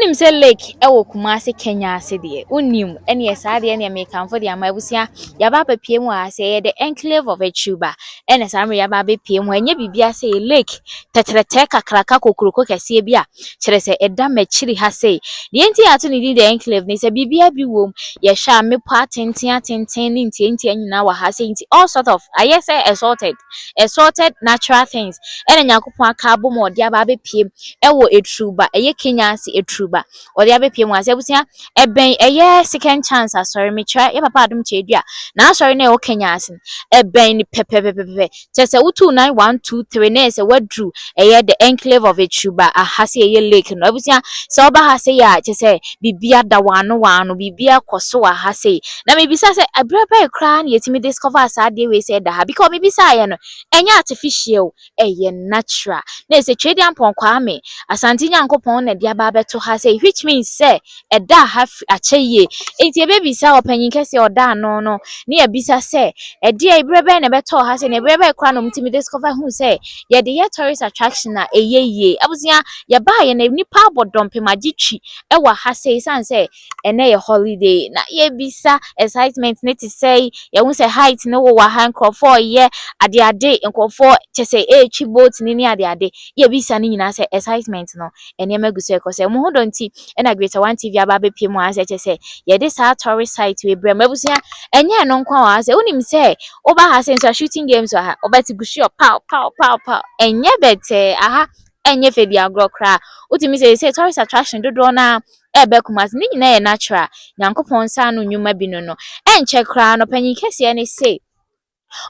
Unim say lake ewo Kumasi Kenya ase de. Unim ene esa de ene me kan for de amabusia yaba papie mu ase the enclave of Echuba. Ene samre yaba papie mu enye bibia say lake tetrete kakraka kokroko kese bia kire se eda machiri ha say. De enti ato ni di the enclave ni se bibia bi wom ye hwa me pa tenten ni nti anyina wa ha say nti all sort of I say assorted natural things. Ene nyakopon aka bom ode aba papie ewo Echuba eye Kenya ase Echuba ode abepie mu ase abusia eben eye second chance asori me try ye papa adom chedua na asori na e o Kenya ase eben ni pepepepepe chese utu 9123 na ese wadru eye the enclave of Echuba ahase eye lake no abusia se oba hase ya chese bibia da wano bibia koso ahase na me bisa se abraba ekra na yetimi discover asade we se da ha because me bisa ye no enya artificial eye natural na ese twedi ampon kwa me asante nyankopon na dia ba beto ha say which means say eda ha acheye enti ebebisa opanyin kese oda no ne ebisa say ede ebrebe na beto ha say na ebrebe ekra no mtimi discover hu say ye de ye tourist attraction na eyeye abusia ye ba ye na nipa abodompe magitwi ewa ha say san say ene ye holiday na ye bisa excitement ne to say ye hu say height ne wo wa ha nkrofo ye ade nkrofo chese echi boat ni ade ye bisa ni nyina say excitement no ene maguso ekose mo hodo nti ena greater one tv aba bepie mu ase chese ye de sa tourist site we brem abusia enye no nkwa wa ase unim say oba ha say so shooting games wa ha obati gushi pow enye bete aha enye fedi agro kra utimi say tourist attraction dodo na ebe Kumasi ni nyina ye natural nyankopon sa no nyuma bi no enche kra no panyin kese ne say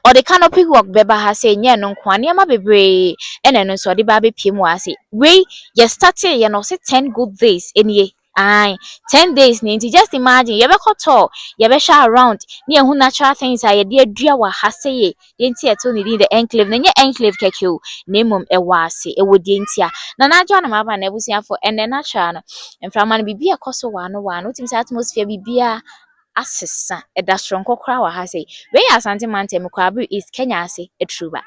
or the canopy walk beba ha say nye no nkwa ne ma bebre ene no so de ba be pie mu ase we ye started ye no say 10 good days enie ai 10 days ni nti just imagine ye be koto ye be sha around ne hu natural things a ye de adua wa ha say ye nti eto ni the enclave na nye enclave keke o na mom e wa ase e wo de nti a na na adwa na ma ba na ebusia for ene natural no emframa no bibia koso wa no utim say atmosphere bibia asesa eda stronko kra wa ha say we asante mantem kwabu is Kenya ase Echuba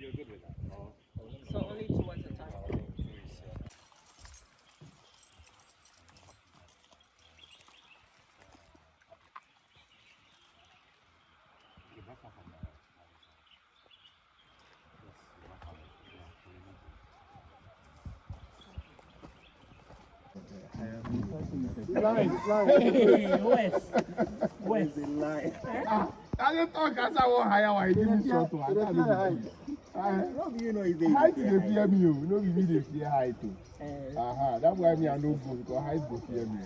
You're good with that? So only two at a time? West. I don't talk as I want higher. I didn't short one. You know, height is the fear me. You know, we need the fear height. That's why me I no go because height go fear me.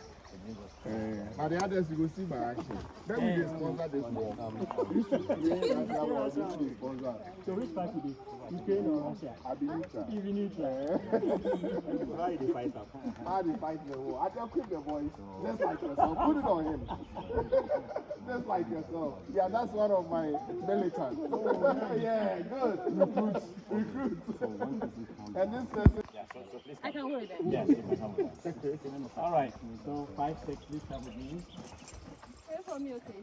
But the others you will see by action. Then we will sponsor this war. So which party did Ukraine or Russia? I believe that. Even neutral. How did they fight up? How they fight the war. I can quit the voice. Just like yourself. Put it on him. Just like yourself. Yeah, that's one of my militants. Yeah, good. Recruits. And this person. Yeah, so please. I can hold it. Yes, you can come with us. All right. So 5, 6, please come with me. Pray for me, okay?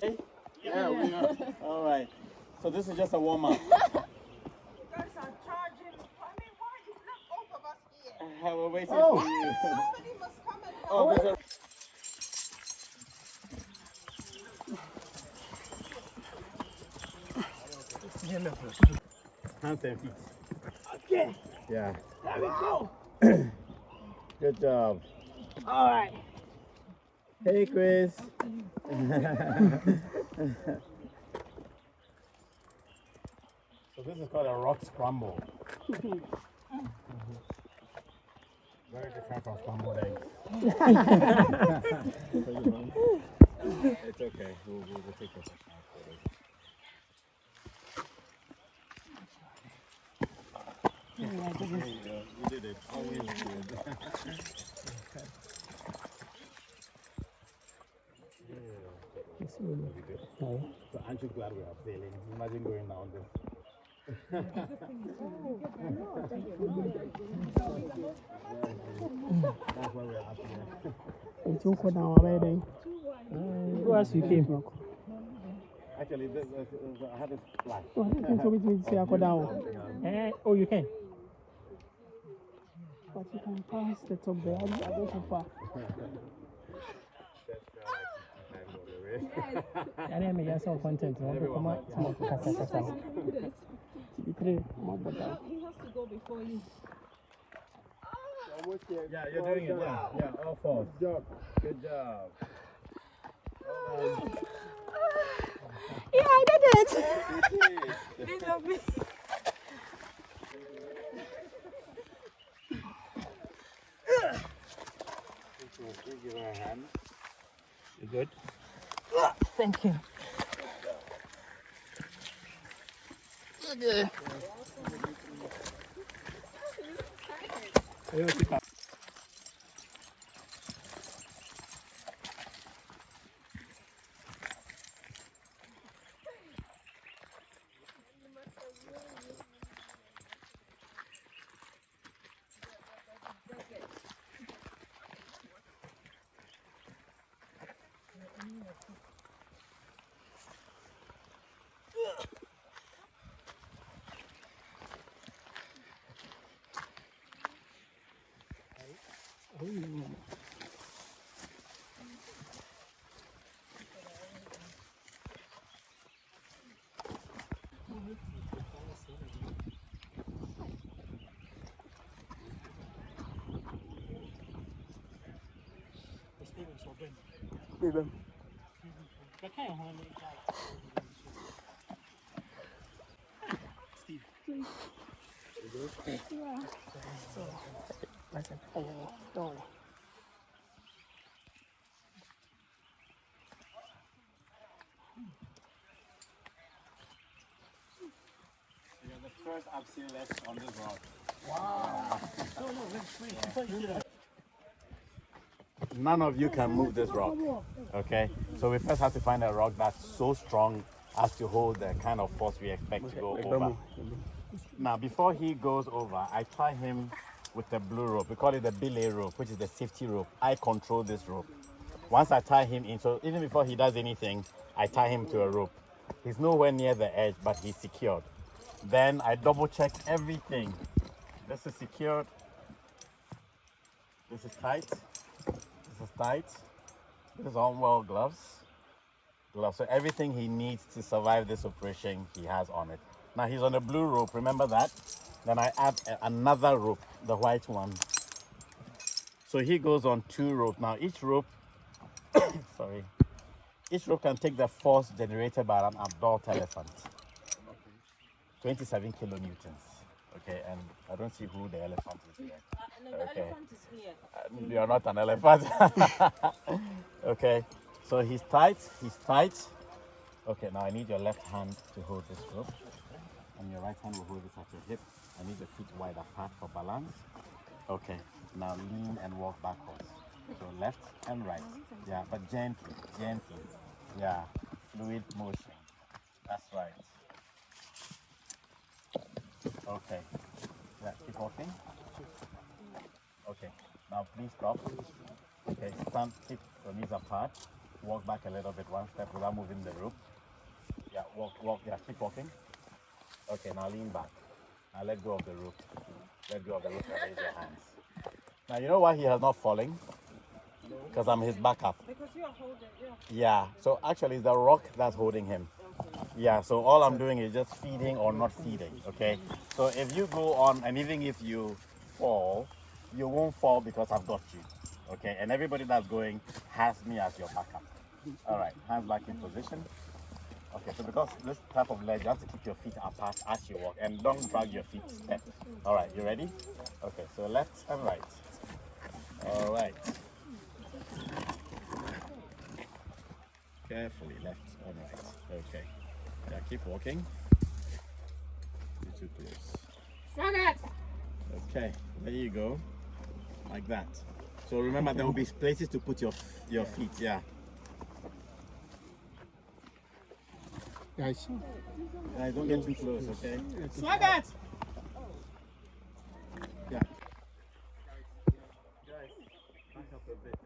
Okay. Yeah, we are. All right. So this is just a warm-up. You guys are charging. I mean, why is not both of us here? We're waiting for you. Somebody must come and help. Oh, there's a... Hands and feet. Okay, Yeah. there we go. Good job. All right. Hey, Chris. So this is called a rock scramble. Very different from scrambled eggs. It's okay. We'll take your time. You did it. Always good. So aren't you glad we are sailing? Imagine going down this. That's why we're happy. It's all for now, baby. Who else you came from? Actually, I had a splash. Oh, I think so. We say I go down. Oh, you can. But you can pass the top there. I go so far. And then I get some content. Come on, kasa. You pray. He has to go before you. Yeah, you're doing it. Yeah, all four. Good job. Good job. Yeah, I did it. It's okay. Give her a hand. You good? Thank you. Okay. You're the first abseilers on this rock. None of you can move this rock. Okay? So we first have to find a rock that's so strong as to hold the kind of force we expect to go over. Now, before he goes over, I tie him with the blue rope. We call it the belay rope, which is the safety rope. I control this rope. Once I tie him in, so even before he does anything, I tie him to a rope. He's nowhere near the edge, but he's secured. Then I double check everything. This is secured. This is tight. This is tight. This is on well gloves. So everything he needs to survive this operation, he has on it. Now he's on the blue rope, remember that? Then I add another rope, the white one. So he goes on 2 ropes. Now each rope, sorry, each rope can take the force generated by an adult elephant. 27 kilonewtons. Okay, and I don't see who the elephant is here. No, the elephant is here. You're not an elephant. Okay, so he's tight. Okay, now I need your left hand to hold this rope, and your right hand will hold this at your hip. I need your feet wide apart for balance. Okay, now lean and walk backwards. So left and right. Yeah, but gently. Yeah, fluid motion. That's right. Okay. Yeah, keep walking. Okay, now please stop. Okay, stand, keep your knees apart. Walk back a little bit, 1 step without moving the rope. Yeah, walk, yeah, keep walking. Okay, now lean back. Now let go of the rope. Let go of the rope and raise your hands. Now, you know why he has not fallen? Because I'm his backup. Because you are holding, Yeah, so actually it's the rock that's holding him. Yeah, so all I'm doing is just feeding or not feeding, okay? So if you go on, and even if you fall, you won't fall because I've got you, okay? And everybody that's going has me as your backup. All right, hands back in position. Okay, so because this type of ledge, you have to keep your feet apart as you walk, and don't drag your feet step. All right, you ready? Okay, so left and right. All right. Carefully, left and right. Okay. Yeah, keep walking. You're too close. Okay, there you go. Like that. So remember, there will be places to put your feet. Yeah. Guys. Guys, don't get too close, okay? Swagger! Yeah. Guys, back up a bit.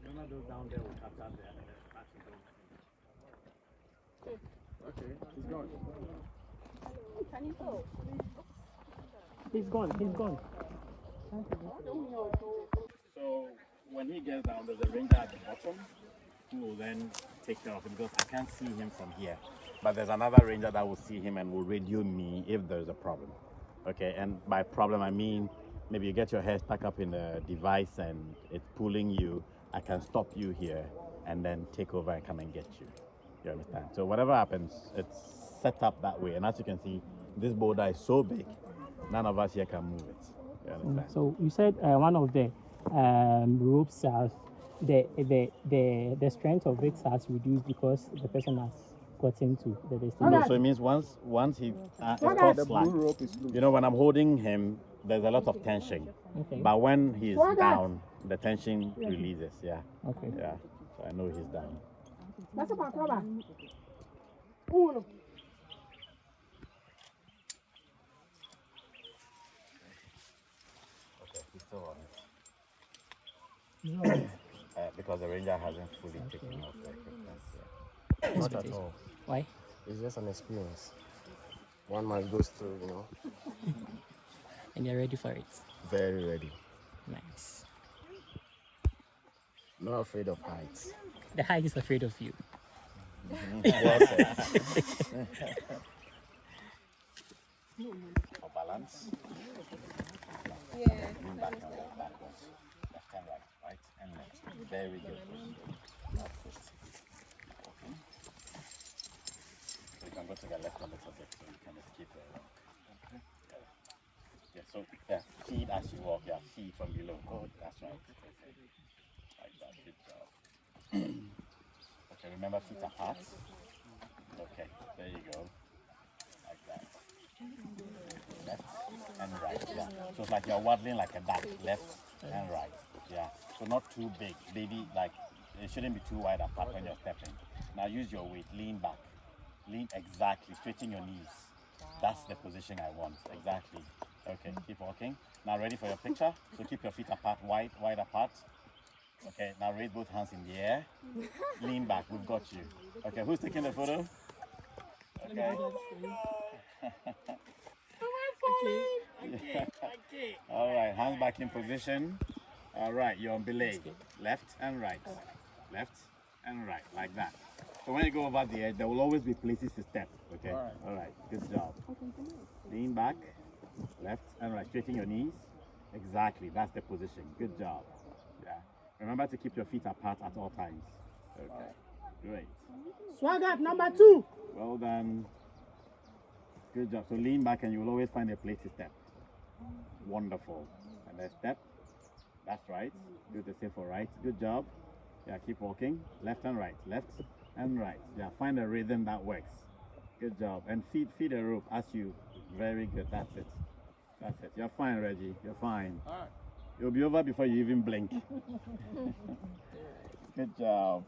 None of those down there will catch out there. Okay, he's gone. Can you go? He's gone. So when he gets down, there's a ranger at the bottom who will then take care of him, because I can't see him from here. But there's another ranger that will see him and will radio me if there's a problem. Okay, and by problem I mean maybe you get your hair stuck up in a device and it's pulling you. I can stop you here and then take over and come and get you. You understand? So whatever happens, it's set up that way. And as you can see, this boulder is so big, none of us here can move it. You understand? So you said one of the ropes has the strength of it has reduced because the person has gotten to the destination. No, so it means once he it's called slack. You know, when I'm holding him, there's a lot of tension. Okay. But when he's down, the tension releases. Yeah. Okay. Yeah. So I know he's down. Okay, he's still on it. Because the ranger hasn't fully taken off the equipment. Yeah. Not at all. Why? It's just an experience. One must go through, you know. And you're ready for it. Very ready. Nice. Not afraid of heights. The height is afraid of you. Well said. For balance. Yeah. Lean back and walk backwards. Left and right and left. Very good. That's it. Okay. So you can go to the left a little bit so you can escape the rock. Okay. Yeah, so yeah, feed as you walk, yeah, feed from below. Oh, that's right. Okay. Like that, good job. Okay, remember feet apart. Okay, there you go. Like that. Left and right, yeah. So it's like you're waddling like a duck, left and right, yeah. So not too big, baby, like it shouldn't be too wide apart when you're stepping. Now use your weight, lean back. Lean exactly, straighten your knees. That's the position I want, exactly. Okay, keep walking. Now ready for your picture? So keep your feet apart, wide apart. Okay, now raise both hands in the air. Lean back, we've got you. Okay, who's taking the photo? Okay. All right, hands back in position. All right, you're on belay. Left and right. Left and right, like that. So when you go over the edge, there will always be places to step. Okay? All right, good job. Lean back, left and right. Straighten your knees. Exactly, that's the position. Good job. Yeah. Remember to keep your feet apart at all times. Okay. Great. Swag up, number 2. Well done. Good job. So lean back and you will always find a place to step. Wonderful. And then step. That's right. Do the same for right. Good job. Yeah, keep walking. Left and right. Left and right. Yeah, find a rhythm that works. Good job. And feed a rope as you. Very good. That's it. That's it. You're fine, Reggie. You're fine. All right. It'll be over before you even blink. Good job.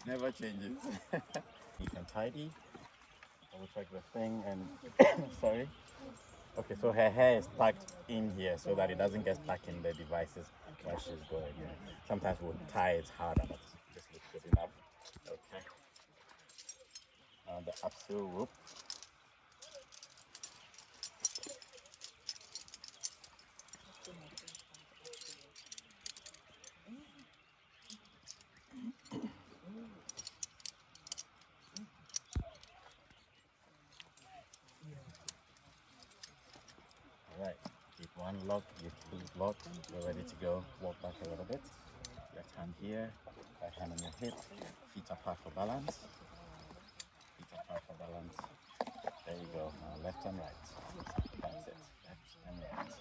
Never changes. You can tidy. We'll check the thing and sorry. Okay, so her hair is tucked in here so that it doesn't get stuck in the devices while she's going. Yeah. Sometimes we'll tie it harder, but this looks good enough. Okay. The upsail rope. Alright, keep one lock, you pull it locked, you're ready to go. Walk back a little bit. Left hand here, right hand on your hip, feet apart for balance. Feet apart for balance. There you go. Now left and right. That's it. Left and right.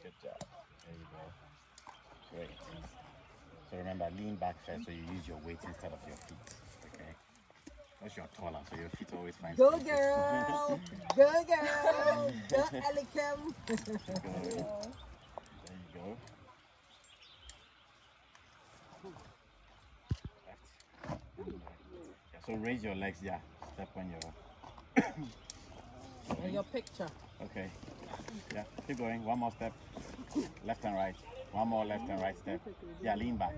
Good job. There you go. Great. So remember, lean back first so you use your weight instead of your feet. Okay? Because you're taller, so your feet always find Go spaces. girl! Go girl! Go Elicum! There you go. Yeah, so raise your legs, yeah. Step on your... And your picture. Okay. Yeah, keep going. One more step. Left and right. One more left and right step. Yeah, lean back.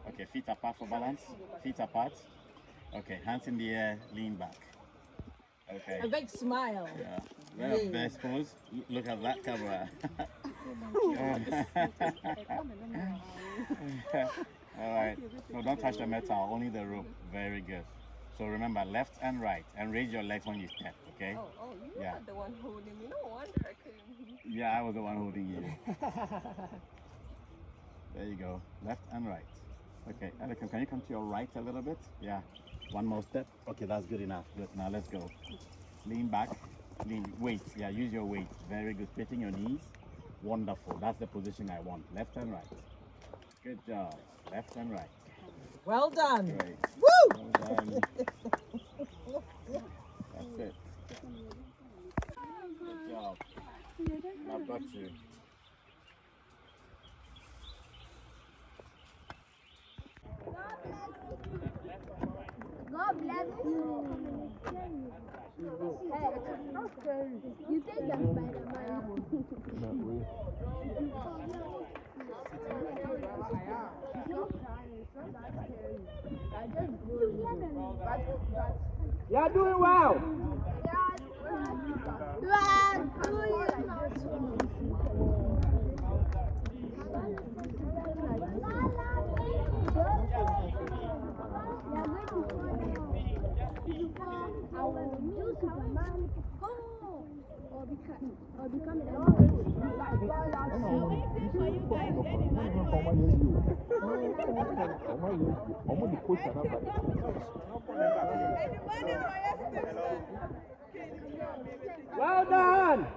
Okay, feet apart for balance. Feet apart. Okay, hands in the air, lean back. Okay. A big smile. Yeah. Well, best pose. Look at that camera. All right. No, don't touch the metal, only the rope. Very good. So remember, left and right, and raise your legs when you step, okay? Oh, you Yeah. are the one holding me. No wonder I couldn't. Yeah, I was the one holding you. There you go. Left and right. Okay, Alex, can you come to your right a little bit? Yeah. One more step. Okay, that's good enough. Good. Now let's go. Lean back. Lean. Weight. Yeah, use your weight. Very good. Straightening your knees. Wonderful. That's the position I want. Left and right. Good job. Left and right. Well done. Great. Woo! Well done. That's it. Good job. I've got you. God bless you. Hey, it's not scary. You think I'm Spider-Man? You're doing well. You are doing Well done.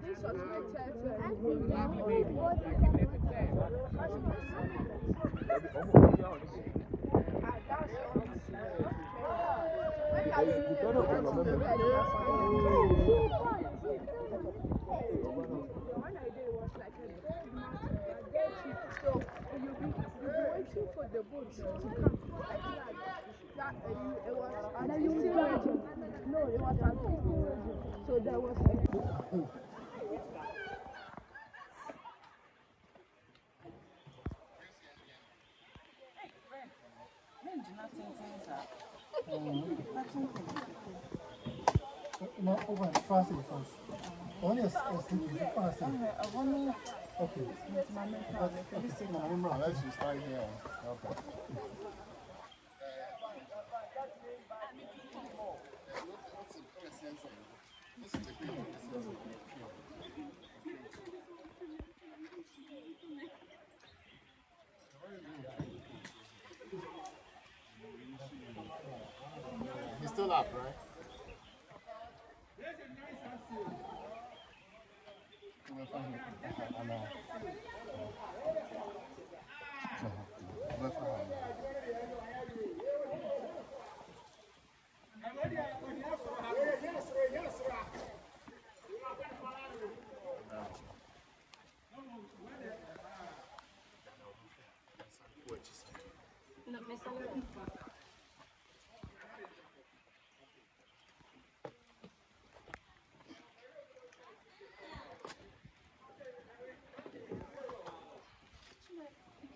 This was my So you'll be waiting for the boat to come. It was artistic waiting. No, it was artistic waiting. So there was No, over fast. Only a sleepy fast. Okay. Let's just start here. Okay. He's still up, right? I know.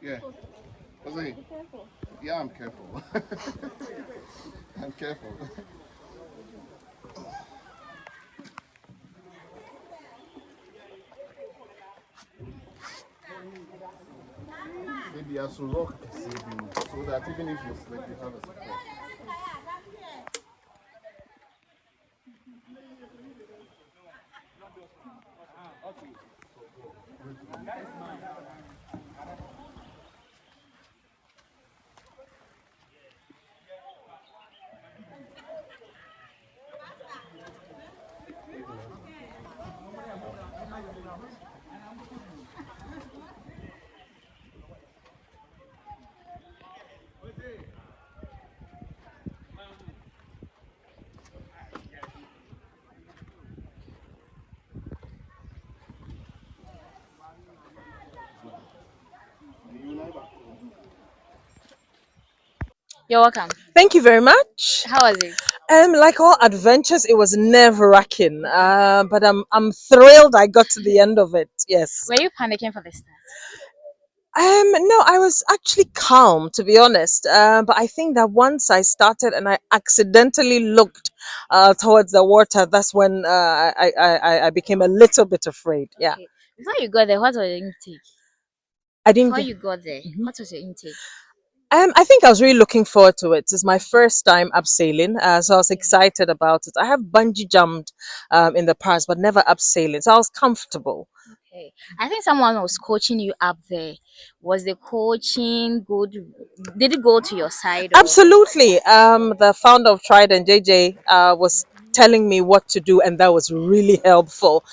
Yeah. What's it? Yeah, I'm careful. I'm careful. Maybe I should rock to save you so that even if you sleep, you have a support. You're welcome. Thank you very much. How was it? Like all adventures, it was nerve-wracking, but I'm thrilled I got to the end of it. Yes. Were you panicking for the start? No, I was actually calm, to be honest. But I think that once I started and I accidentally looked towards the water, that's when I became a little bit afraid. Yeah. Okay. Before you got there, what was your intake? I didn't Before get. you got there, what was your intake? I think I was really looking forward to it. It's my first time abseiling, so I was excited about it. I have bungee jumped in the past, but never abseiling, so I was comfortable. Okay. I think someone was coaching you up there. Was the coaching good? Did it go to your side or? Absolutely. The founder of Trident, JJ, was telling me what to do, and that was really helpful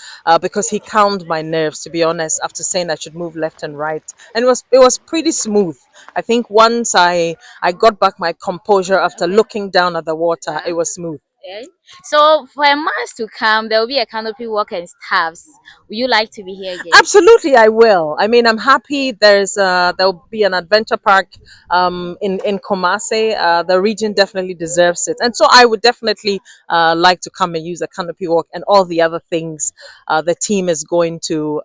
because he calmed my nerves. To be honest, after saying I should move left and right, and it was pretty smooth. I think once I got back my composure after looking down at the water, it was smooth. Okay. So for a month to come, there will be a canopy walk and staffs. Would you like to be here again? Absolutely, I will. I mean, I'm happy. There'll be an adventure park in Kumasi. The region definitely deserves it, and so I would definitely like to come and use a canopy walk and all the other things the team is going to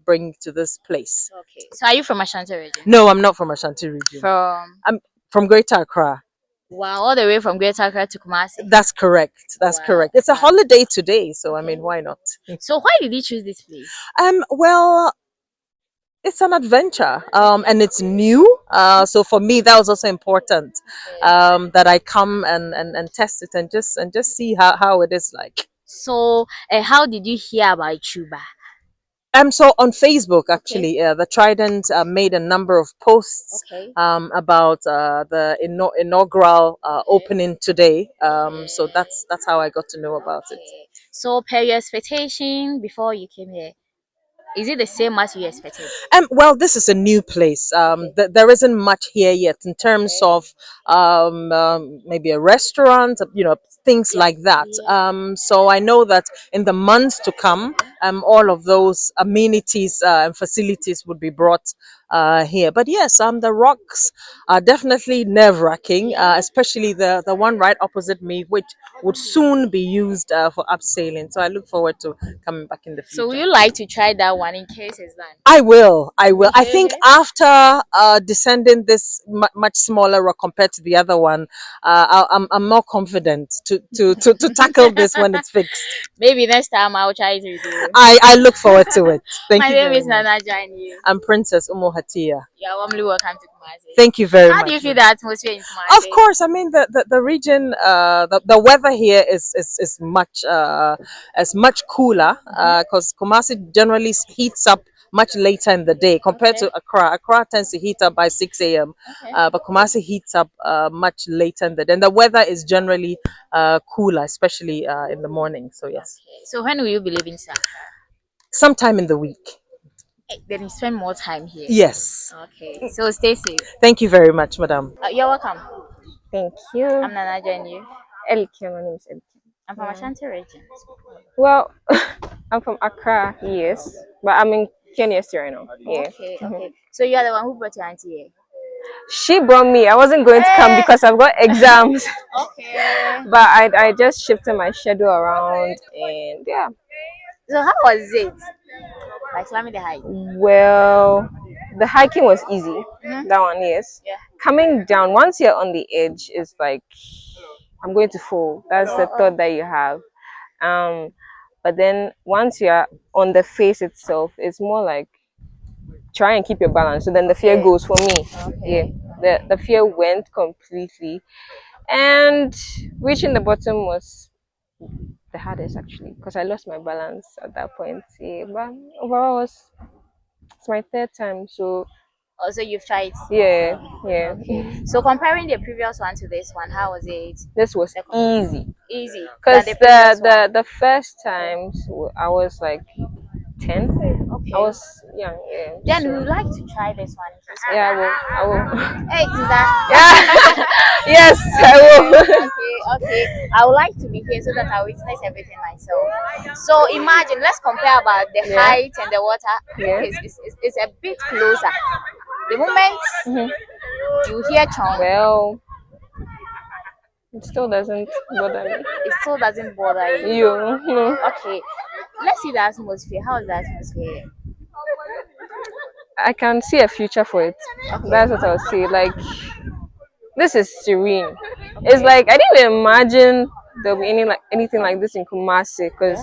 bring to this place. Okay. So are you from Ashanti region? No, I'm not from Ashanti region. I'm from Greater Accra. Wow, all the way from Greater Accra to Kumasi. That's correct. That's Wow. correct. It's a holiday today, so I mean, why not? So why did you choose this place? Well, it's an adventure and it's new, so for me that was also important, that I come and test it and just see how it is like. So how did you hear about Chuba? So on Facebook, actually, the Trident made a number of posts Okay. about the inaugural opening today. So that's how I got to know about it. Okay. So per your expectation before you came here, is it the same as you expected? Well, this is a new place. There isn't much here yet in terms of maybe a restaurant, things like that. So I know that in the months to come, all of those amenities and facilities would be brought here. But yes, the rocks are definitely nerve-wracking, especially the one right opposite me, which would soon be used for abseiling. So I look forward to coming back in the So would future. you like to try that one in case it's done? I will. I will. I think after descending this much smaller rock compared to the other one, I'm more confident to tackle this when it's fixed. Maybe next time I'll try to do. I look forward to it. Thank My you name very is much. Nana Jani. I'm Princess Umo Hatia. You're warmly welcome to Kumasi. Thank you very How much. do you feel the atmosphere in Kumasi? Of course, I mean the region, the weather here is much cooler because Kumasi generally heats up much later in the day compared to Accra. Accra tends to heat up by 6 a.m. But Kumasi heats up much later in the day. And the weather is generally cooler, especially in the morning. So yes, So when will you be leaving, sir? sometime in the week. Then you spend more time here. Yes. Okay. So stay safe. Thank you very much, madam. You're welcome. Thank you. I'm Nana Jani. Elke, my name is Elke. I'm from Ashanti region. Well, I'm from Accra, yes, but I'm in Kenya still right now. Yeah. Okay, okay. So you are the one who brought your auntie here? She brought me. I wasn't going to come because I've got exams. Okay. But I just shifted my schedule around and yeah. So how was it? Like climbing the hike? Well, the hiking was easy. That one, yes. Yeah. Coming down, once you're on the edge, it's like I'm going to fall. That's the thought that you have. But then once you're on the face itself, it's more like try and keep your balance. So then the fear goes for me. Yeah. The fear went completely. And reaching the bottom was the hardest actually because I lost my balance at that point. Yeah. But overall it's my third time. So Also, you've tried? yeah, yeah. Okay. So comparing the previous one to this one, how was it? This was easy. Easy. Because than the previous one? the first times I was like 10. Okay. I was young, yeah. Then so- we would like to try this one. Yeah, I will. Hey, Tisa. Yeah. Yes, I will. Okay. I would like to be here so that I witness everything myself. So imagine, let's compare about the Yeah. height and the water. Yeah. It's a bit closer. The moment you hear Chong, Well, it still doesn't bother me. it still doesn't bother you. You, no. Okay, let's see the atmosphere. How is the atmosphere? I can see a future for it. That's what I'll say. Like, this is serene. It's like I didn't even imagine there'll be anything like this in Kumasi because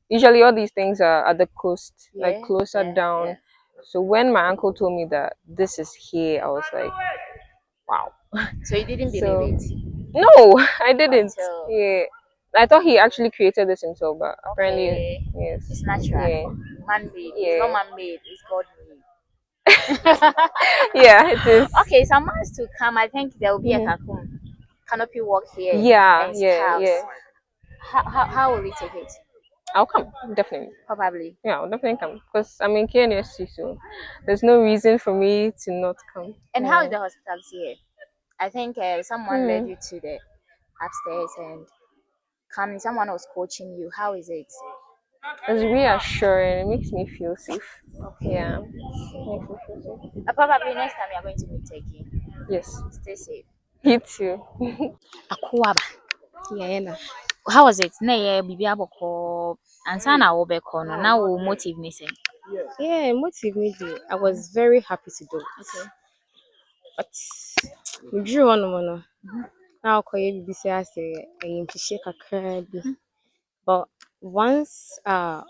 usually all these things are at the coast, like closer down. Yeah. So when my uncle told me that this is here, I was like, wow. So you didn't So- believe it? No, I didn't. Until- Yeah. I thought he actually created this himself, but apparently, Okay. yes. It's natural. Yeah. Man-made. Yeah. It's not man-made. It's God-made. Yeah, it is. Okay, some months to come, I think there will be a kakum canopy walk here. Yeah, and yeah, scarves. yeah. How will we take it? I'll come, definitely. Probably. Yeah, I'll definitely come because I'm in KNSC, so there's no reason for me to not come. And yeah. how is the hospitality here? I think someone led you to the upstairs and someone was coaching you. How is it? It's reassuring. It makes me feel safe. Okay. Yeah, it makes me feel safe. Probably next time you are going to meet again. Yes, Stay safe. you too. Akuaba. Yeah. How was it? Na ye bibi aboko ansa na wo beko no na wo motive ni say. Yeah, motive me dey. I was very happy to do it. Okay. But we drew on one. Now call you BBC I say I shake a crab. But once I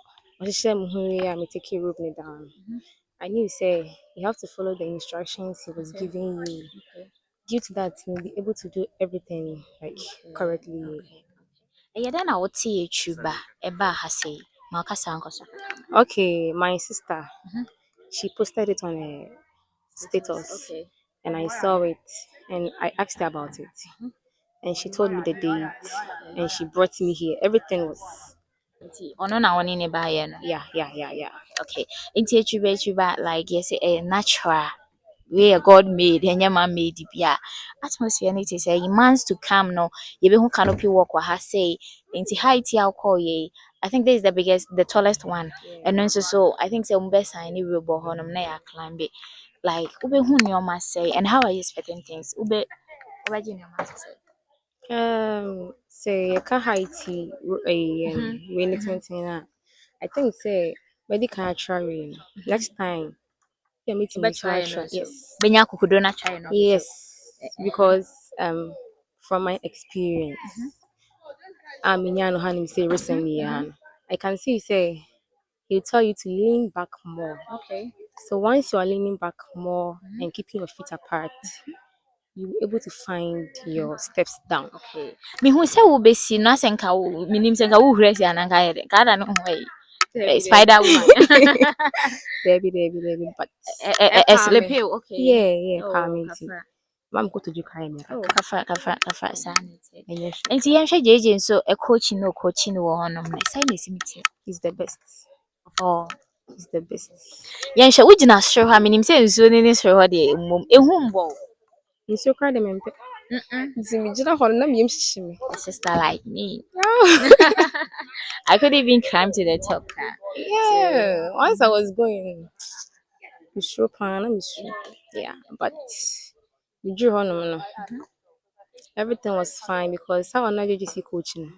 share me take a rope me down. I knew say you have to follow the instructions he was giving you. Due to that, you'll be able to do everything like correctly. Eye den na wo tie tuba e ba ha sei. Ma ka san koso. Okay, my sister, she posted it on a status, Okay. and I saw it, and I asked her about it, and she told me the date, and she brought me here. Everything was, Nti ono na woni ne ba ye no. yeah. Okay. Nti tuba like yes natural. We are God made, and man made bia. Atmosphere need to say months to come no. You be who canopy walk wa ha say into height ya call ye. I think this is the tallest one. And then so I think say umbe sign ni robo honum na ya climb it. like ube who nyoma say, and how are you expecting things? Ube nyoma say. Say ka Haiti really something. I think say medical try next time. Yeah, meeting Ube me try try. no so. Yes. Benya kukudo na try no. Yes. Because from my experience, say recently, I can see say he'll tell you to lean back more. Okay. So once you are leaning back more and keeping your feet apart, you're able to find your steps down. Okay. Me who say wo be si no asenka wo minim senka wo hura si ananka yede. Ka da no ho yi. Spider woman. Debbie, but Sleepy, okay. yeah, Oh, palmy. kafra. Mom go to Japan. Oh, kafra sanity. And yes, Enti yenhwe JJ so e coaching no wo honom na sai na simiti. he's the best. Oh, He's the best. yenhwe wo gina soro ha minim se nsuo ni soro ho de mmom ehu mbo. You so cry them and Zimi Jina Honda Mim Shimi. A sister like me. I could even climb to the top now. Yeah, once I was going, Miss Chopin, Miss yeah, but the drew on everything was fine because how an IJGC coaching.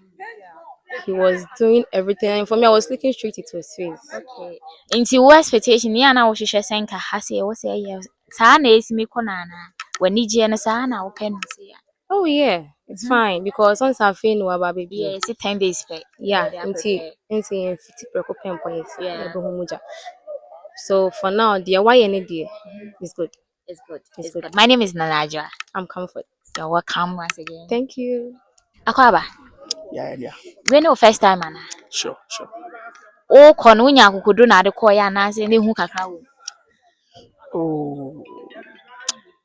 He was doing everything, and for me, I was looking straight into his face. Okay. Into what expectation? Ni ana wo hwehwe senka ha se wo se ye. Saa na esimi kona na. Wani je na saa na wo pen se ya. Oh yeah, it's fine because once I've been no about baby. Yeah, it's 10 days pay. Yeah, into 50 preoccupant points. Yeah. So for now, the why any day is good. It's good. It's good. My name is Nanaja. I'm Comfort. You're welcome once again. Thank you. Akwaba. Yeah. We know first time ana. Sure. O kono nya akukudu na de koya na se ne hu kakra wo. Oh,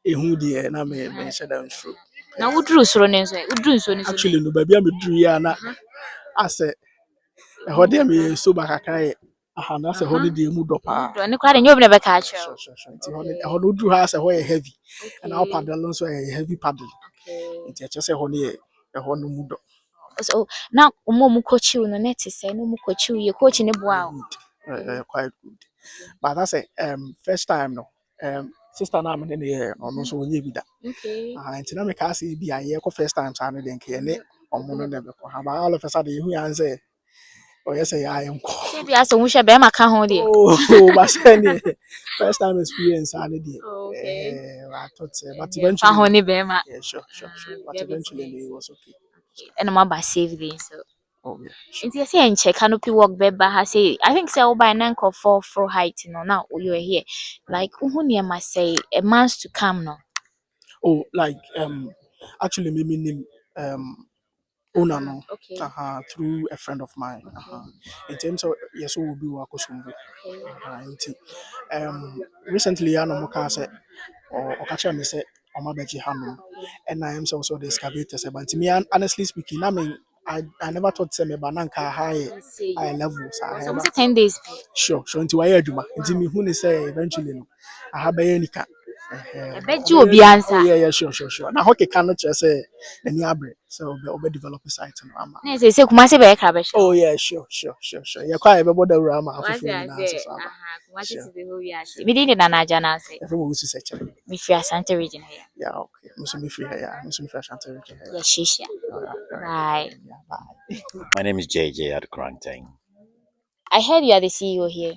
ehu de na me share them through. Na wuduru soro ne nso. Wuduru nso ne so. Actually, no baby, I'm duru ya na. Ase, ehɔ de me so ba kakra ye. Aha na se hɔ de mu dɔ pa. Do ne kwa de nyob na be ka akyerɛ. Sure. Nti hɔ no duru ha se hɔ yɛ heavy. And our paddle nso yɛ heavy paddle. Okay. Nti ɛkyɛ sɛ hɔ no yɛ ɛhɔ no mu dɔ. So now mu coach you no net say no mu coach you coach ne boa. Quite good. But that's it. First time no. Sister na me ne ono so onye bi da. Okay. Nti na me ka say bi aye ko first time sa no de nke ne omo no ne be ko. But all of a sudden you yan say oh yes I am ko. Say bi aso hu hwe be ma ka ho de. Oh, but say first time experience and the Okay. I thought but eventually Fa ho ne be ma. yeah, sure. But eventually it was okay. And my ba save day so. Oh yeah. Sure. Nti say en check canopy work be ba ha say I think say by 9 or 4 floor height no now you are here. Like who near my say a months to come no. Oh, like actually me name owner no. Okay. Through a friend of mine. In terms of yes, will be work osumbu. Recently I know mo say or catch me say Omabeji Hanom and I am so the excavators but me honestly speaking I never thought say me bananka high levels So was 10 days pay. sure into why adwuma nti me hu ni say eventually no I have a nika Bet you be answer. oh yeah sure na hockey cannot just say any abre so the develop site no ama Na say Kumasi be kra be. oh yeah sure yeah quite be border rama afufu Kumasi na say so Kumasi to the whole year. Me dey na naja na say. everyone will say Me free Asante region here. yeah okay musu me free here musu me free Ashanti region here Yeah, shisha. Right. yeah bye. My name is JJ at Granting. I heard you are the CEO here.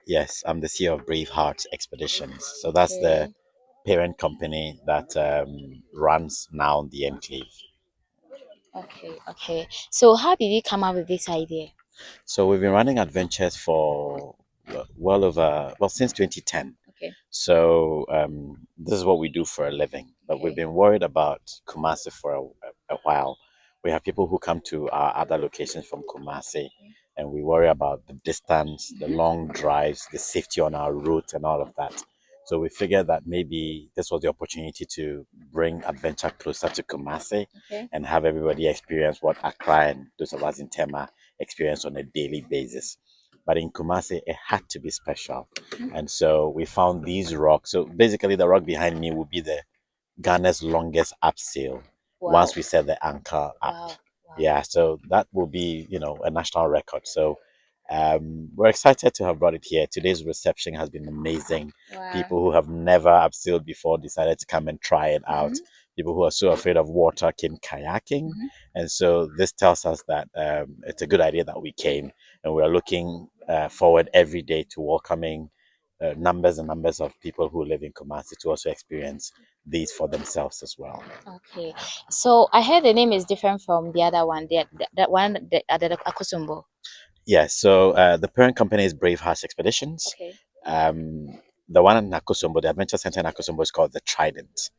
Yes, I'm the CEO of Brave Hearts Expeditions. So that's the parent company that runs now the enclave. Okay. So how did you come up with this idea? So we've been running adventures for since 2010. Okay. So this is what we do for a living. But we've been worried about Kumasi for a while. We have people who come to our other locations from Kumasi, and we worry about the distance, the long drives, the safety on our route, and all of that. So we figured that maybe this was the opportunity to bring adventure closer to Kumasi and have everybody experience what Accra and those of us in Tema experience on a daily basis. But in Kumasi, it had to be special. And so we found these rocks. So basically, the rock behind me will be the Ghana's longest abseil once we set the anchor up. Wow. Yeah, so that will be, a national record. So We're excited to have brought it here. Today's reception has been amazing. Wow. People who have never abseiled before decided to come and try it out. People who are so afraid of water came kayaking. And so this tells us that it's a good idea that we came, and we are looking forward every day to welcoming numbers and numbers of people who live in Kumasi to also experience these for themselves as well. Okay. So I heard the name is different from the other one, that one, the other Akusumbo. Yes, so the parent company is Brave Hearts Expeditions. Okay. The one in Nakusumbo, the Adventure Center in Nakusumbo, is called the Trident.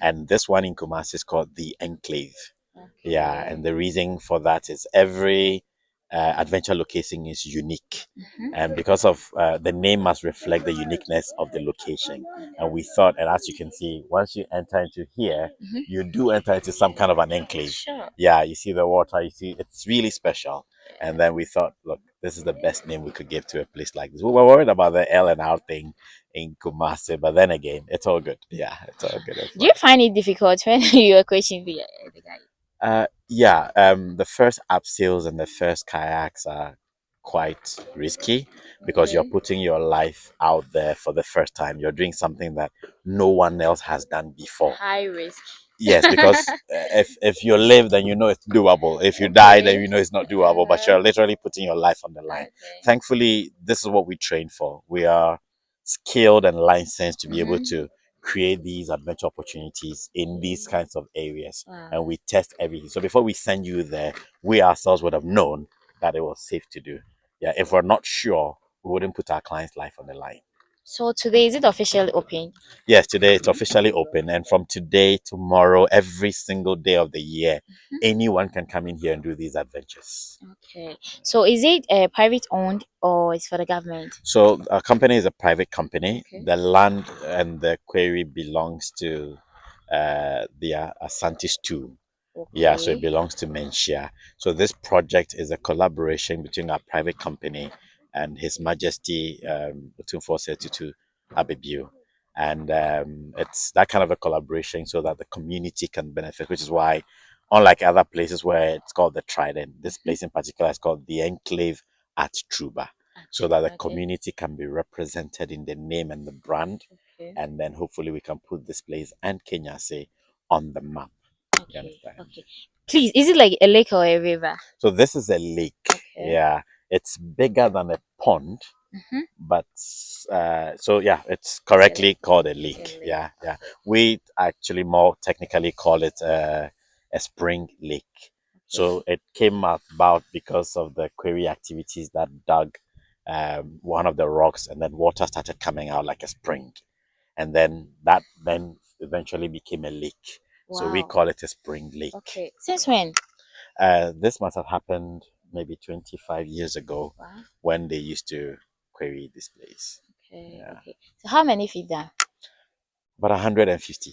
And this one in Kumasi is called the Enclave. Yeah, and the reason for that is every adventure location is unique. And because of the name must reflect the uniqueness of the location. And we thought, and as you can see, once you enter into here, you do enter into some kind of an enclave. Sure. Yeah, you see the water, you see it's really special. And then we thought, look, this is the best name we could give to a place like this. We were worried about the L and R thing in Kumasi, but then again, it's all good. Yeah, it's all good. Do you find it difficult when you are questioning the guy? Yeah, the first abseils and the first kayaks are quite risky because you're putting your life out there for the first time. You're doing something that no one else has done before. High risk. Yes, because if you live, then you know it's doable. If you die, then you know it's not doable. But you're literally putting your life on the line. Thankfully, this is what we train for. We are skilled and licensed to be able to create these adventure opportunities in these kinds of areas, and we test everything. So before we send you there, we ourselves would have known that it was safe to do. Yeah, if we're not sure, we wouldn't put our client's life on the line. So today, is it officially open? Yes, today it's officially open, and from today, tomorrow, every single day of the year, anyone can come in here and do these adventures. Okay. So is it private owned or it's for the government? So our company is a private company. The land and the quarry belongs to the Asantis too. Yeah, so it belongs to Menchia. So this project is a collaboration between our private company and His Majesty Otumfuo Tutu Abebiu. And it's that kind of a collaboration so that the community can benefit, which is why, unlike other places where it's called the Trident, this place in particular is called the Enclave at Truba, so that the community can be represented in the name and the brand. And then hopefully we can put this place and Kenya say on the map. Okay. Please, is it like a lake or a river? So this is a lake. Yeah, it's bigger than a pond, but so yeah, it's correctly called a lake. Yeah. We actually more technically call it a spring lake. So it came about because of the quarry activities that dug one of the rocks, and then water started coming out like a spring, and then that then eventually became a lake. So we call it a spring lake. Okay. Since when? This must have happened maybe 25 years ago when they used to query this place. Okay. So how many feet there? About 150.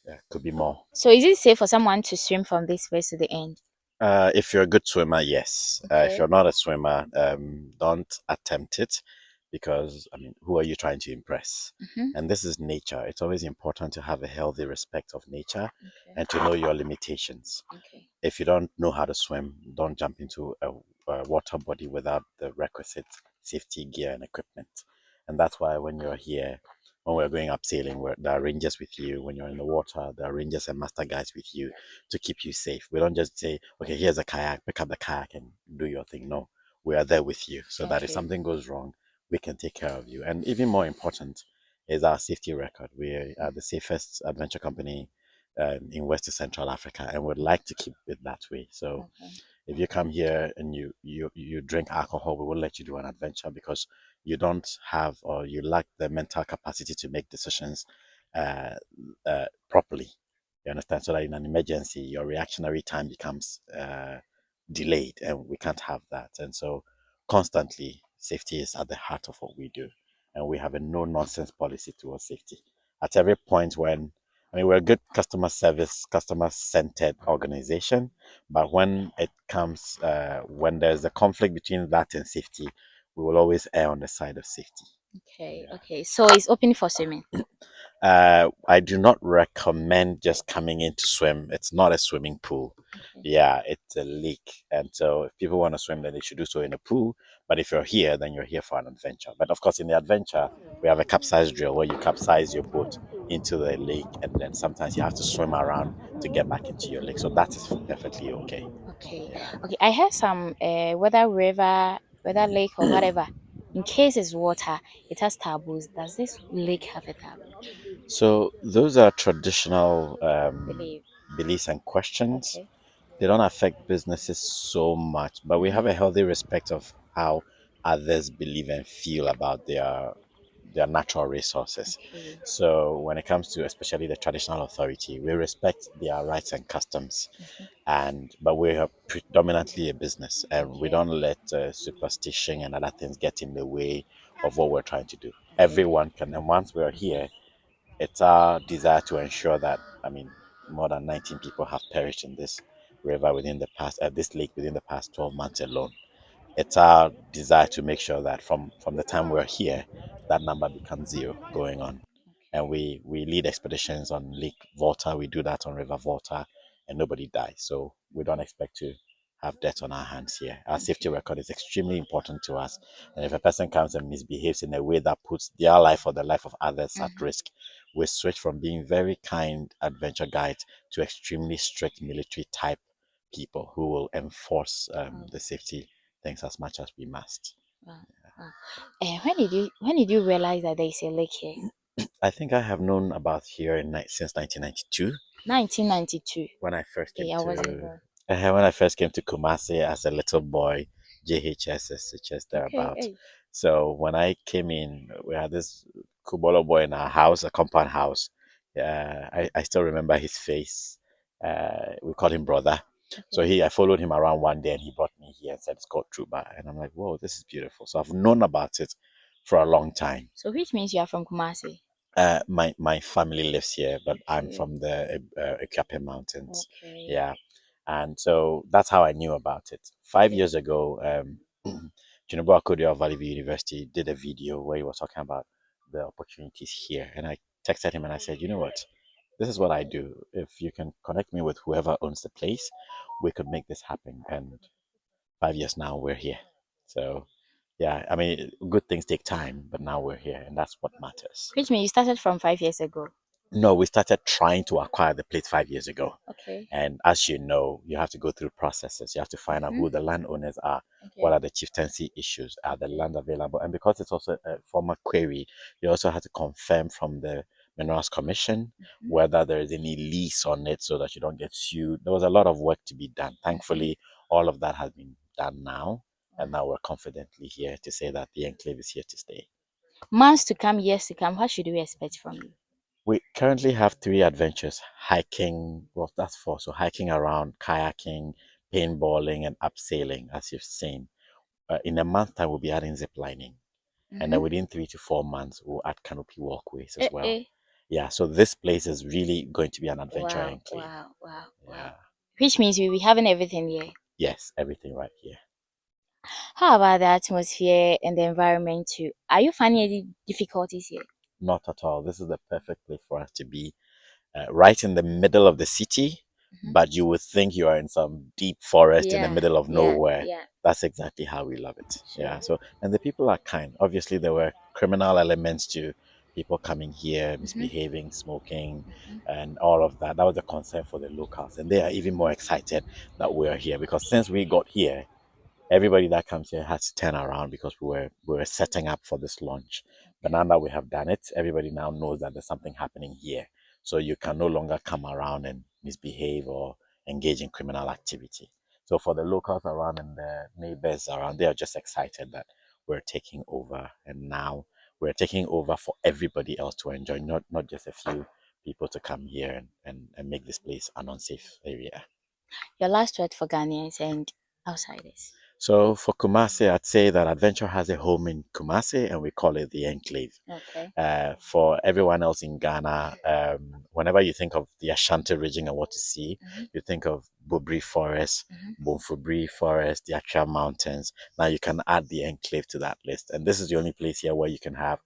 Yeah, could be more. So is it safe for someone to swim from this place to the end? If you're a good swimmer, yes. If you're not a swimmer, don't attempt it, because I mean, who are you trying to impress? And this is nature. It's always important to have a healthy respect of nature and to know your limitations. If you don't know how to swim, don't jump into a water body without the requisite safety gear and equipment. And that's why when you're here, when we're going abseiling, there are rangers with you. When you're in the water, there are rangers and master guides with you to keep you safe. We don't just say, okay, here's a kayak, pick up the kayak and do your thing. No, we are there with you so that if something goes wrong, we can take care of you. And even more important is our safety record. We are the safest adventure company in West Central Africa, and would like to keep it that way. So if you come here and you drink alcohol, we will let you do an adventure because you don't have, or you lack the mental capacity to make decisions properly. You understand? So that in an emergency, your reactionary time becomes delayed, and we can't have that. And so constantly, safety is at the heart of what we do. And we have a no-nonsense policy towards safety. At every point we're a good customer service, customer-centered organization, but when it comes, when there's a conflict between that and safety, we will always err on the side of safety. Okay. So it's open for swimming. I do not recommend just coming in to swim. It's not a swimming pool. Yeah, it's a lake. And so if people want to swim, then they should do so in a pool. But if you're here, then you're here for an adventure. But of course, in the adventure, we have a capsize drill where you capsize your boat into the lake, and then sometimes you have to swim around to get back into your lake. So that is perfectly okay. Okay. Yeah. Okay. I heard some whether river, whether lake or whatever. In case it's water, it has taboos. Does this lake have a taboo? So those are traditional Believe. beliefs and questions. Okay. They don't affect businesses so much, but we have a healthy respect of how others believe and feel about their natural resources. Okay. So when it comes to especially the traditional authority, we respect their rights and customs, and but we are predominantly a business, and we Okay. don't let superstition and other things get in the way of what we're trying to do. Okay. Everyone can, and once we're here, it's our desire to ensure that, I mean, more than 19 people have perished in this river within the past, this lake within the past 12 months alone. It's our desire to make sure that from the time we're here, that number becomes zero going on. And we lead expeditions on Lake Volta. We do that on River Volta, and nobody dies. So we don't expect to have death on our hands here. Our safety record is extremely important to us. And if a person comes and misbehaves in a way that puts their life or the life of others at risk, we switch from being very kind adventure guides to extremely strict military type people who will enforce the safety things as much as we must. Wow. Wow. When did you realize that there is a lake here? I think I have known about here since 1992 1992. when I first came Hey, I wasn't to born. when I first came to Kumasi as a little boy, JHS, SHS Okay. thereabout. Hey. So when I came in, we had this Kubolo boy in our house, a compound house. I still remember his face. We call him brother. So I followed him around one day and he brought me here and said it's called Truba. And I'm like, whoa, this is beautiful. So I've known about it for a long time. So which means you are from Kumasi. My family lives here, but I'm Okay. from the Ekape Mountains. Okay. Yeah, and so that's how I knew about it. 5 years ago, Tinubu Akodio of Valley View University did a video where he was talking about the opportunities here, and I texted him and I said, you know what, this is what I do. If you can connect me with whoever owns the place, we could make this happen. And 5 years now, we're here. So yeah, I mean, good things take time, but now we're here, and that's what matters. Which means you started from 5 years ago. No, we started trying to acquire the place 5 years ago. Okay. And as you know, you have to go through processes. You have to find out who the landowners are, what Okay. are the chieftaincy issues, are the land available? And because it's also a former query, you also have to confirm from the Minerals Commission whether there is any lease on it so that you don't get sued. There was a lot of work to be done. Thankfully, all of that has been done now. And now we're confidently here to say that the enclave is here to stay. Months to come, years to come, what should we expect from you? We currently have 3 adventures: hiking, well, that's four. So, hiking around, kayaking, paintballing, and abseiling, as you've seen. In a month time, we'll be adding zip lining. And then within 3 to 4 months, we'll add canopy walkways as well. Yeah, so this place is really going to be an adventure Wow, enclave. wow, wow, wow. Yeah. Which means we'll be having everything here. Yes, everything right here. How about the atmosphere and the environment too? Are you finding any difficulties here? Not at all. This is the perfect place for us to be, right in the middle of the city, but you would think you are in some deep forest in the middle of nowhere. Yeah. That's exactly how we love it. Sure. Yeah. So, and the people are kind. Obviously, there were criminal elements to people coming here, misbehaving, smoking, and all of that. That was a concern for the locals. And they are even more excited that we're here because since we got here, everybody that comes here has to turn around because we were setting up for this launch. But now that we have done it, everybody now knows that there's something happening here. So you can no longer come around and misbehave or engage in criminal activity. So for the locals around and the neighbors around, they are just excited that we're taking over. And now we're taking over for everybody else to enjoy, not just a few people to come here and make this place an unsafe area. Your last word for Ghanaians and outsiders. So for Kumasi, I'd say that adventure has a home in Kumasi and we call it the Enclave. Okay. For everyone else in Ghana, whenever you think of the Ashanti region and what to see, you think of Bubri Forest, Bonfubri Forest, the Accra Mountains. Now you can add the Enclave to that list. And this is the only place here where you can have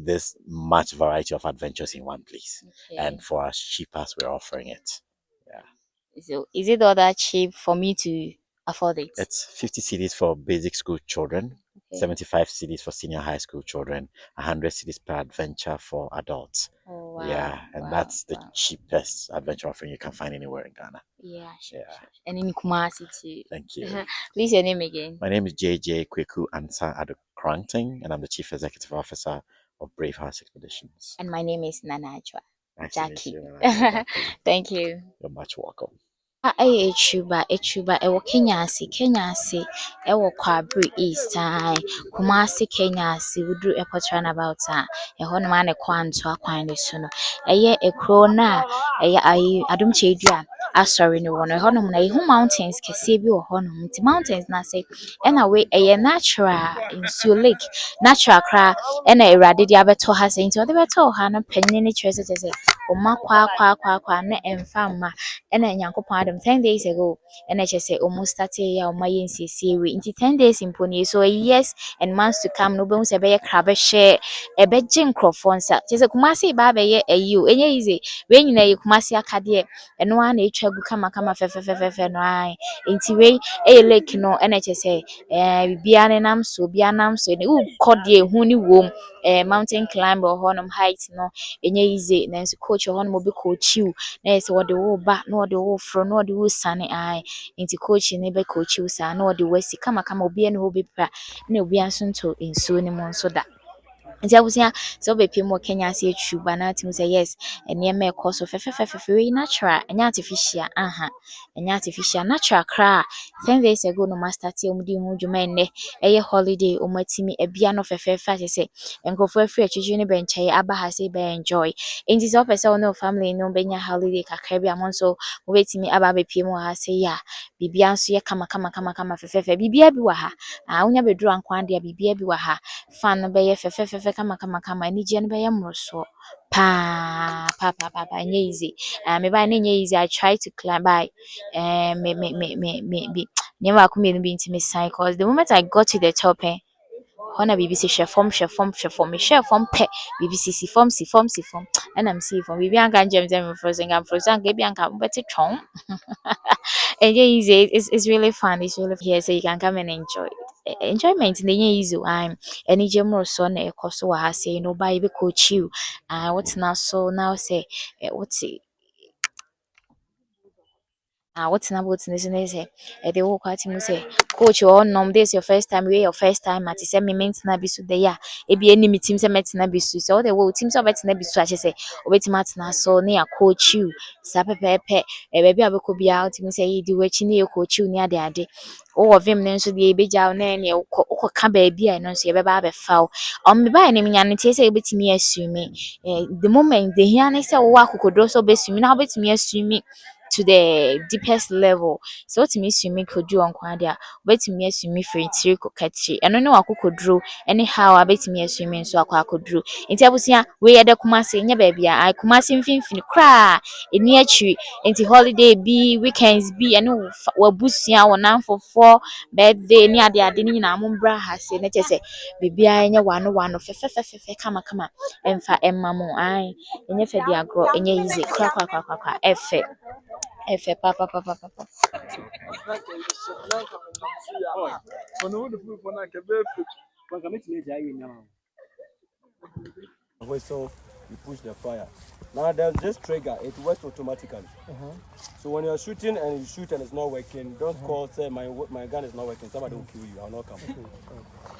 this much variety of adventures in one place. Okay. And for as cheap as we're offering it. Yeah. So is it all that cheap for me to afford it? It's 50 CDs for basic school children, Okay. 75 CDs for senior high school children, 100 CDs per adventure for adults. Oh wow. Yeah, and that's the cheapest adventure offering you can find anywhere in Ghana. Yeah, sure, Yeah. sure. And in Kumasi too. Thank you. Please, your name again. My name is JJ Kweku Ansa Adokranting, and I'm the Chief Executive Officer of Brave Hearts Expeditions. And my name is Nana Ajwa. Nice to meet Jackie. you, Jackie. Thank you. You're much welcome. Ɛyɛ echuba ɛwɔ Kenya ase ɛwɔ Kwabere East Kumasi Kenya ase woduru airport runabout a ɛhɔ nom a na ɛkɔ Antoa kwan no so no ɛyɛ ekuro na ɛyɛ Adumkye Dua asɔre no wɔ no ɛhɔ nom na yɛhu mountains kɛseɛ bi wɔ hɔ nom nti mountains na ase ɛna we ɛyɛ natural nsuo lake natural kra ɛna Awurade de abɛtɔ ha sɛ nti ɔde bɛtɔ ha no panyin ne kyerɛ sɛ ɔma kwa na ɛmfa mma ɛna Nyankopɔn Adam 10 days ago ɛna kyerɛ sɛ ɔmo started ya ɔma yɛ nsiesie we nti 10 days mpo nie so years and months to come no bɛhu sɛ ɛbɛyɛ krabɛhyɛ ɛbɛgye nkurɔfoɔ nsa kyerɛ sɛ Kumasi ba bɛyɛ ayi o ɛnyɛ easy we nyina yɛ Kumasi akadeɛ ɛno a na ɛtwa gu kama fɛfɛfɛfɛ no ai nti we ɛyɛ lake no ɛna kyerɛ sɛ bibia ne nam so bia nam so ne wokɔ deɛ ehu ne wom mountain climb wɔ hɔ nom height no ɛnyɛ easy nanso coach wɔ hɔ nom obi coach you na yɛ sɛ wɔde wo ba na wɔde wo foro na wɔde wo sane ai nti coach ne bɛ coach you saa na wɔde wo asi kama obi ne wo bepra na obi nso nto nsuo ne mu nso da nti abusua sɛ wobɛpie mu wɔ Kenya ase echuba na atimu sɛ yes nneɛma ɛkɔ so fɛfɛfɛfɛ we natural ɛnyɛ artificial ɛnyɛ artificial natural kra 10 days ago no master tie mu di ho dwuma nnɛ ɛyɛ holiday atimi abia no fɛfɛfɛ ate sɛ nkurɔfoɔ afiri akyikyi ne bɛnkyɛe aba ha sɛ bɛ enjoy nti sɛ wopɛ sɛ wo ne wo family no bɛnya holiday kakra bi a mo nso wobɛtumi aba abɛpie mu wɔ ha sɛ ya bibia nso yɛ kama fɛfɛfɛ bibia bi wɔ ha wonya bɛduru ankwan de bibia bi wɔ ha fan no bɛyɛ fɛfɛfɛfɛ kama anigye no bɛyɛ mmorosoɔ pa ɛnyɛ easy me ba na ɛnyɛ easy I try to climb by me nneɛma baako mmienu bi nti me sign cause the moment I got to the top hɔ na biribi sɛ hwɛ fam mehwɛ fam pɛ biribi si fam ɛna mesii fam biribi anka nkyerɛ me sɛ meforo so anka ebi anka mobɛte twɔn ɛnyɛ easy it's really fun here so you can come and enjoy enjoyment na ɛnyɛ easy anigye mmorosoɔ na ɛkɔ so wɔ ha sɛ no ba yɛbɛ coach you wotena so na sɛ wotena boat ne so ne sɛ ɛde wo kɔ atimu sɛ coach wɔ hɔnom this your first time we your first time ate sɛ me mentena bi so de ya ebi anim tim sɛ mɛtena bi so sɛ wode wo tim sɛ wobɛtena bi so akyɛ sɛ wobɛtumi atena so ne ya coach you saa pɛpɛɛpɛ baabi a wobɛkɔ biara wotumi sɛ yɛdi w'akyi ne yɛ coach you ne ade wowɔ vim ne nso deɛ yɛbɛgya wo na ɛneɛ wokɔka baabi a ɛno nso yɛbɛba abɛfa wo mebaeɛ no menya no tie sɛ yɛbɛtumi asumi the moment the hia ne sɛ wowɔ akokoduro sɛ wobɛsumi na wobɛtumi asumi to the deepest level so wotumi sumi koduru nkwa de a wobɛtumi asumi firi tiri kokatiri ɛno ne wakokoduro ɛne how abɛtumi asumi nso akɔ akoduru nti abusua we yɛ de Kumasi nyɛ baabi a Kumasi mfimfini kra ɛni akyiri nti holiday bi weekends bi ɛne wabusua wɔnamfofoɔ birthday ne ade ne nyinaa mo mbra ha se ne kyɛ sɛ bibia ɛnyɛ wano fɛfɛfɛfɛ kama ɛmfa ɛma mo ɛnyɛ fɛ de agorɔ ɛnyɛ easy kra ɛfɛ papa Whistle, you push the fire. Now there's this trigger, it works automatically. So when you're shooting and you shoot and it's not working, don't call, say my gun is not working, somebody will kill you, I'll not come.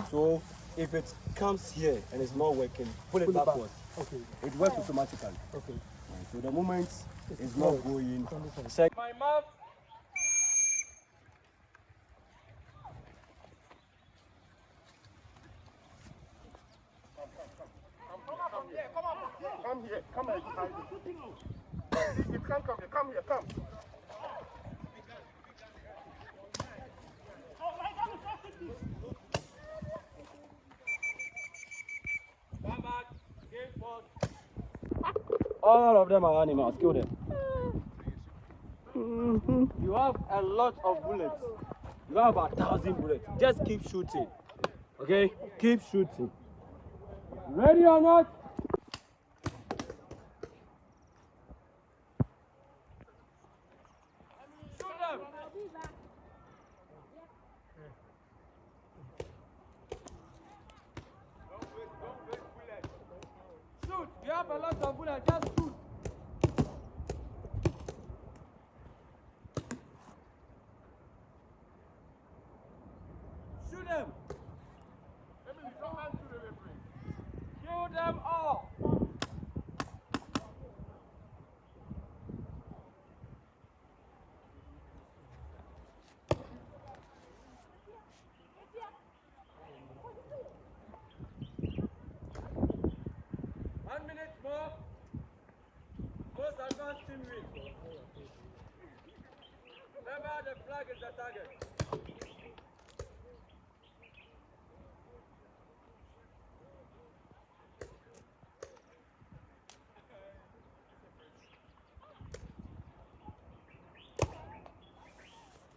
So if it comes here and it's not working, pull it backwards. It works automatically. So the moment it's not going, check. My mouth. Come here. It can't come here. Come here. Come back. All of them are animals. Kill them. You have a lot of bullets. You have about 1,000 bullets. Just keep shooting. Okay? Keep shooting. Ready or not? Shoot them. Shoot. You have a lot of bullets. Just shoot. Shoot them. Kill them all. More. Most advanced team win. Remember, the flag is the target.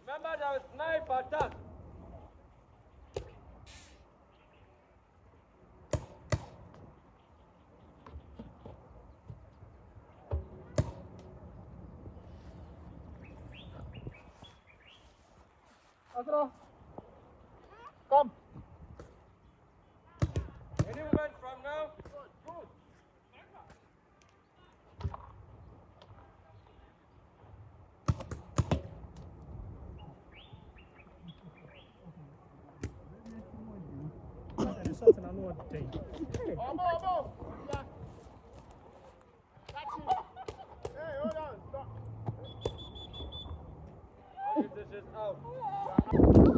Remember, there was sniper attack. Come. Any movement from now? Good. This is out.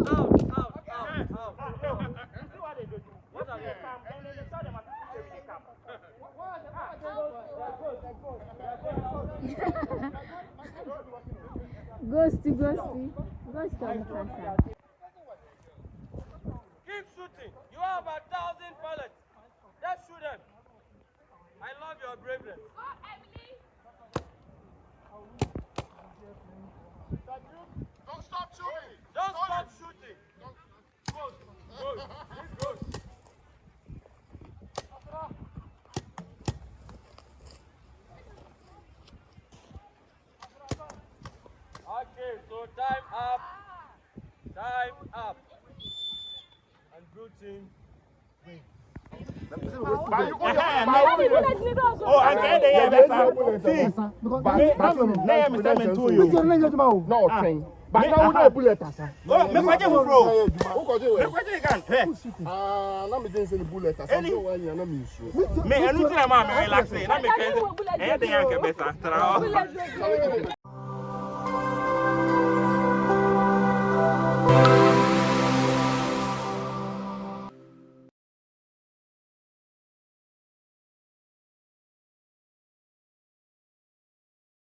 Out. What are they? Ghosty. Keep shooting. You have 1,000 pellets. Just shoot them. I love your bravery. Don't stop shooting. Don't stop shooting. Good. Good. Okay, so time up. And good team. Oh, I get it. See, No, train. But now we have bullet. me kwaje mu bro. Who got you? Me kwaje kan. Let me just say the bullet. Any- So why you not me sure? Me enu ti na ma me relax. Na me kan. Eh de yan ke besa. Tra.